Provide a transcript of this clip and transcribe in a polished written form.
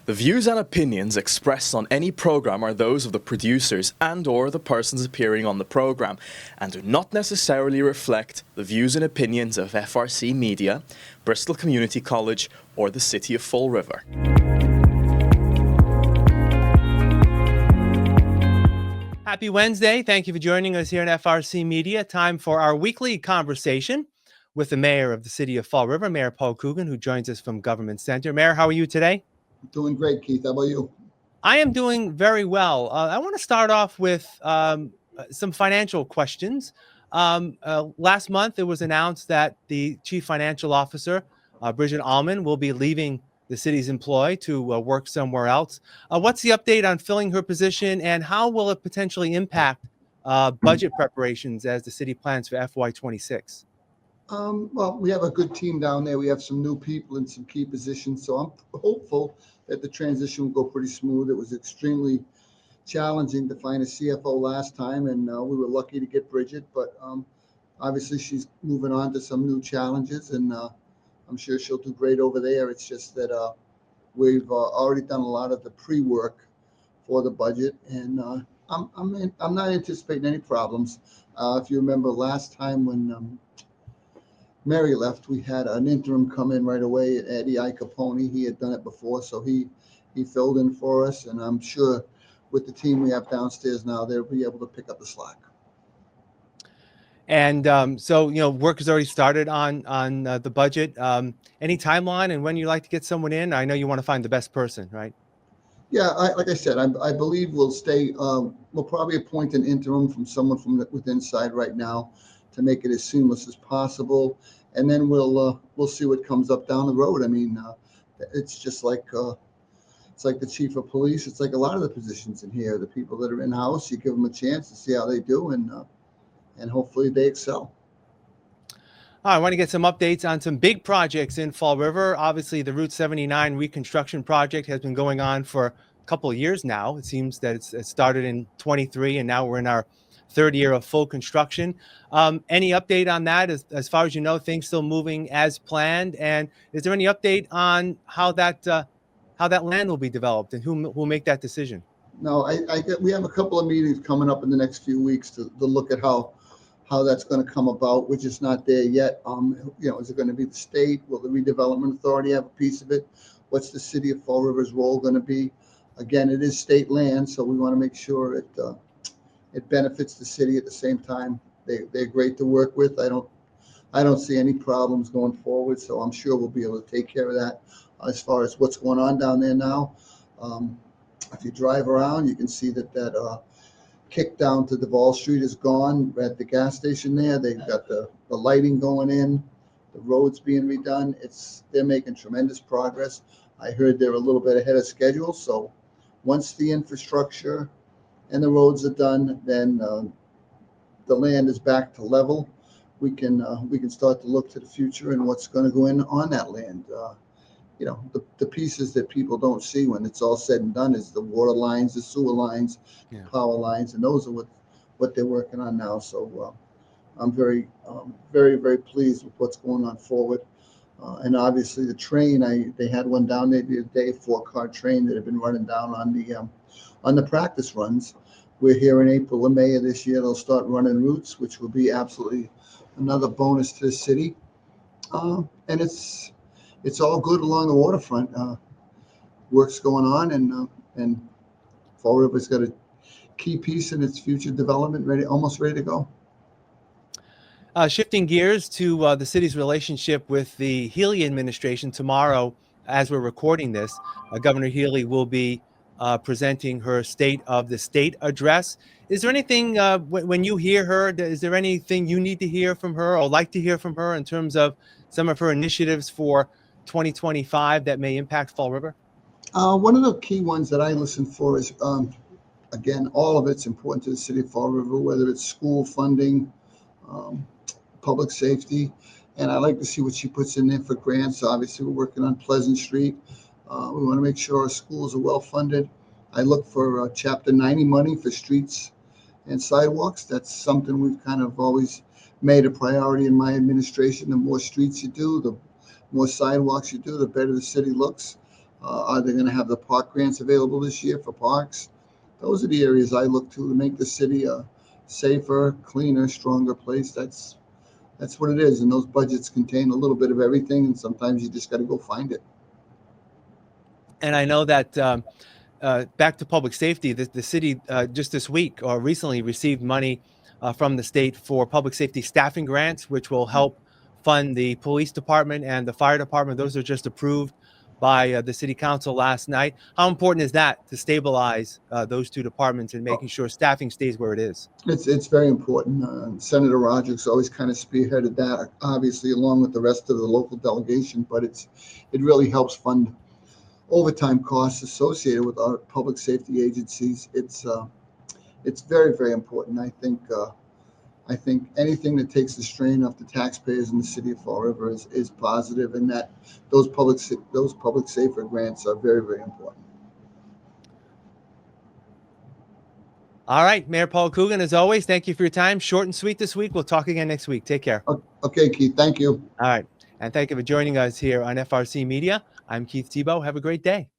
The views and opinions expressed on any program are those of the producers and/or the persons appearing on the program and do not necessarily reflect the views and opinions of FRC Media, Bristol Community College, or the City of Fall River. Happy Wednesday. Thank you for joining us here at FRC Media. Time for our weekly conversation with the Mayor of the City of Fall River, Mayor Paul Coogan, who joins us from Government Center. Mayor, how are you today? Doing great, Keith. How about you? I am doing very well. I want to start off with some financial questions. Last month, it was announced that the Chief Financial Officer, Bridget Allman, will be leaving the city's employ to work somewhere else. What's the update on filling her position, and how will it potentially impact budget preparations as the city plans for FY26? Well, we have a good team down there. We have some new people in some key positions, so I'm hopeful that the transition will go pretty smooth. It was extremely challenging to find a CFO last time, and we were lucky to get Bridget, but obviously she's moving on to some new challenges, and I'm sure she'll do great over there. It's just that we've already done a lot of the pre-work for the budget, and I'm not anticipating any problems. If you remember last time when Mary left, we had an interim come in right away, Eddie Capone. He had done it before, so he filled in for us, and I'm sure with the team we have downstairs now, they'll be able to pick up the slack. And so, work has already started on the budget. Any timeline and when you'd like to get someone in? I know you want to find the best person, right? Yeah, like I said, I believe we'll stay. We'll probably appoint an interim from someone from within side right now to make it as seamless as possible, and then we'll see what comes up down the road. I mean, it's just like it's like the chief of police. It's like a lot of the positions in here. The people that are in house, you give them a chance to see how they do, and hopefully they excel. I want to get some updates on some big projects in Fall River. Obviously, the Route 79 reconstruction project has been going on for a couple of years now. It seems that it started in 23, and now we're in our third year of full construction. Any update on that? As far as you know, things still moving as planned? And is there any update on how that land will be developed and who will make that decision? No, we have a couple of meetings coming up in the next few weeks to look at how that's going to come about. We're just not there yet. Is it going to be the state? Will the redevelopment authority have a piece of it? What's the city of Fall River's role going to be? Again, it is state land, so we want to make sure it benefits the city at the same time. They're great to work with. I don't see any problems going forward, so I'm sure we'll be able to take care of that. As far as what's going on down there now, if you drive around, you can see that kick down to Duval Street is gone. At the gas station there, they've got the lighting going in, the roads being redone. They're making tremendous progress. I heard they're a little bit ahead of schedule, so once the infrastructure and the roads are done, then the land is back to level. We can start to look to the future and what's going to go in on that land. The pieces that people don't see when it's all said and done is the water lines, the sewer lines, power lines, and those are what they're working on now. So I'm very, very pleased with what's going on forward. And obviously the train, they had one down there the other day, a 4-car train that had been running down on the practice runs. We're here in April or May of this year. They'll start running routes, which will be absolutely another bonus to the city. And it's all good along the waterfront. Work's going on, and Fall River's got a key piece in its future development almost ready to go. Shifting gears to the city's relationship with the Healey administration, tomorrow, as we're recording this, Governor Healey will be presenting her State of the State address. Is there anything, when you hear her, is there anything you need to hear from her or like to hear from her in terms of some of her initiatives for 2025 that may impact Fall River? One of the key ones that I listen for is, again, all of it's important to the city of Fall River, whether it's school funding, public safety, and I like to see what she puts in there for grants. Obviously, we're working on Pleasant Street. We want to make sure our schools are well funded. I look for Chapter 90 money for streets and sidewalks. That's something we've kind of always made a priority in my administration. The more streets you do, the more sidewalks you do, the better the city looks. Are they going to have the park grants available this year for parks? Those are the areas I look to make the city a safer, cleaner, stronger place. That's what it is. And those budgets contain a little bit of everything, and sometimes you just got to go find it. And I know that back to public safety, the city just this week or recently received money from the state for public safety staffing grants, which will help fund the police department and the fire department. Those are just approved by the city council last night. How important is that to stabilize those two departments and making sure staffing stays where it is? It's very important. Senator Rogers always kind of spearheaded that, obviously, along with the rest of the local delegation. But it really helps fund overtime costs associated with our public safety agencies. It's very, very important. I think anything that takes the strain off the taxpayers in the city of Fall River is positive, and that those public safer grants are very, very important. All right, Mayor Paul Coogan, as always, thank you for your time. Short and sweet this week. We'll talk again next week. Take care. Okay, Keith. Thank you. All right. And thank you for joining us here on FRC Media. I'm Keith Tebow. Have a great day.